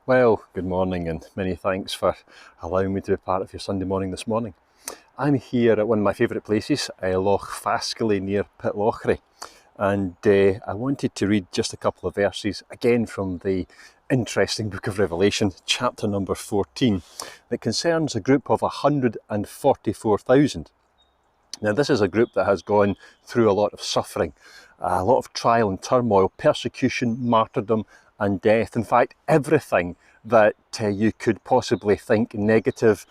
Well, good morning and many thanks for allowing me to be part of your Sunday morning this morning. I'm here at one of my favourite places, Loch Fascally near Pitlochry, and I wanted to read just a couple of verses again from the interesting book of Revelation, chapter number 14, that concerns a group of 144,000. Now, this is a group that has gone through a lot of suffering, a lot of trial and turmoil, persecution, martyrdom and death. In fact, everything that you could possibly think negative,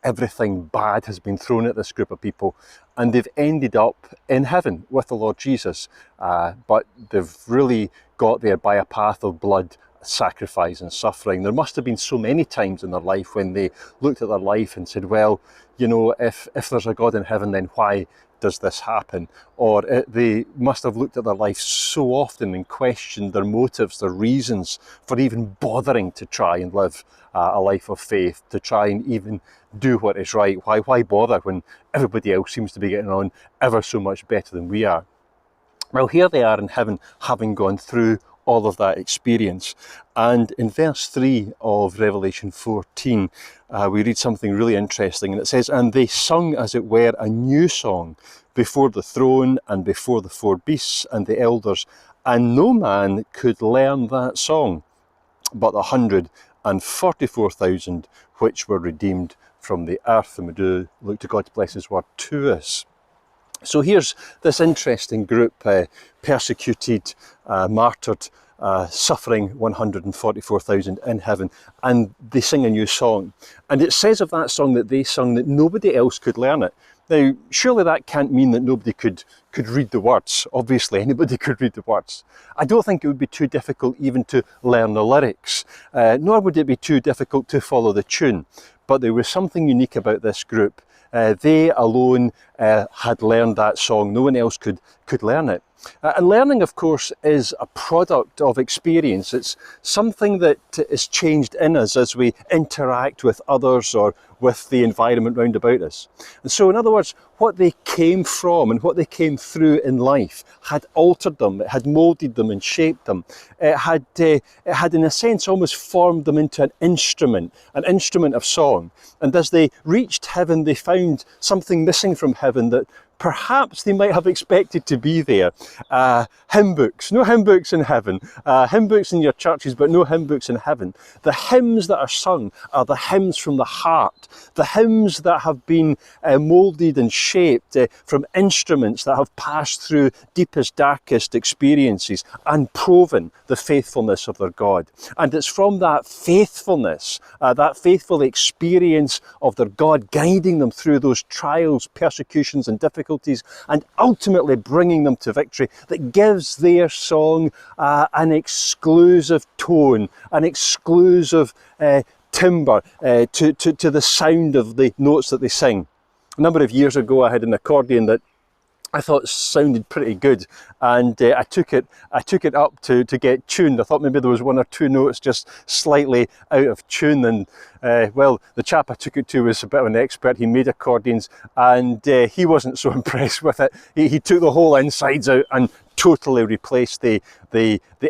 everything bad has been thrown at this group of people, and they've ended up in heaven with the Lord Jesus. But they've really got there by a path of blood, sacrifice and suffering. There must have been so many times in their life when they looked at their life and said, well, you know, if there's a God in heaven, then why does this happen? Or they must have looked at their life so often and questioned their motives, their reasons for even bothering to try and live a life of faith, to try and even do what is right. Why bother when everybody else seems to be getting on ever so much better than we are? Well, here they are in heaven, having gone through all of that experience. And in verse 3 of Revelation 14, we read something really interesting, and it says, "And they sung, as it were, a new song before the throne and before the four beasts and the elders, and no man could learn that song but the 144,000 which were redeemed from the earth." And we do look to God to bless His word to us. So here's this interesting group, persecuted, martyred, suffering 144,000 in heaven, and they sing a new song. And it says of that song that they sung that nobody else could learn it. Now, surely that can't mean that nobody could read the words. Obviously, anybody could read the words. I don't think it would be too difficult even to learn the lyrics, nor would it be too difficult to follow the tune. But there was something unique about this group. They alone had learned that song. No one else could learn it. And learning, of course, is a product of experience. It's something that is changed in us as we interact with others or with the environment round about us. And so, in other words, what they came from and what they came through in life had altered them, it had moulded them and shaped them. It had, in a sense, almost formed them into an instrument of song. And as they reached heaven, they found something missing from heaven that perhaps they might have expected to be there. Hymn books. No hymn books in heaven. Hymn books in your churches, but no hymn books in heaven. The hymns that are sung are the hymns from the heart. The hymns that have been moulded and shaped from instruments that have passed through deepest, darkest experiences and proven the faithfulness of their God. And it's from that faithfulness, that faithful experience of their God guiding them through those trials, persecutions and difficulties, and ultimately bringing them to victory, that gives their song an exclusive tone, an exclusive timbre to the sound of the notes that they sing. A number of years ago, I had an accordion that I thought sounded pretty good, and I took it up to get tuned. I thought maybe there was one or two notes just slightly out of tune, and well, the chap I took it to was a bit of an expert. He made accordions, and he wasn't so impressed with it. He took the whole insides out and totally replaced the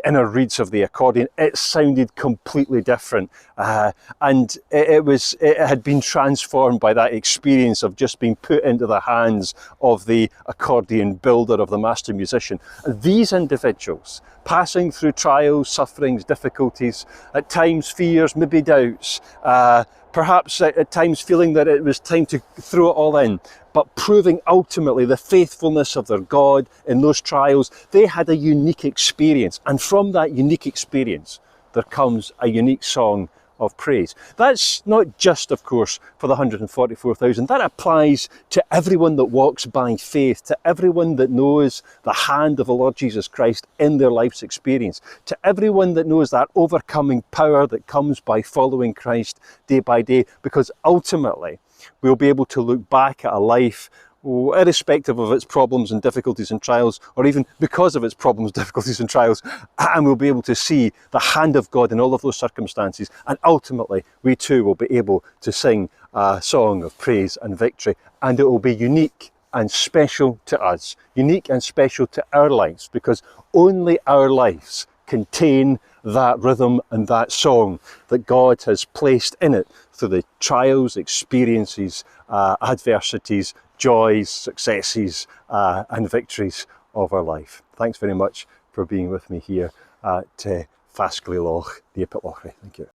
inner reeds of the accordion. It sounded completely different, and it had been transformed by that experience of just being put into the hands of the accordion builder, of the master musician. And these individuals, passing through trials, sufferings, difficulties, at times fears, maybe doubts, perhaps at times feeling that it was time to throw it all in, but proving ultimately the faithfulness of their God in those trials, they had a unique experience. And from that unique experience, there comes a unique song of praise. That's not just, of course, for the 144,000. That applies to everyone that walks by faith, to everyone that knows the hand of the Lord Jesus Christ in their life's experience, to everyone that knows that overcoming power that comes by following Christ day by day, because ultimately we'll be able to look back at a life, irrespective of its problems and difficulties and trials, or even because of its problems, difficulties and trials, and we'll be able to see the hand of God in all of those circumstances, and ultimately we too will be able to sing a song of praise and victory, and it will be unique and special to us, unique and special to our lives, because only our lives contain that rhythm and that song that God has placed in it through the trials, experiences, adversities, joys, successes and victories of our life. Thanks very much for being with me here at Fasgley Loch, near Pitlochry. Thank you.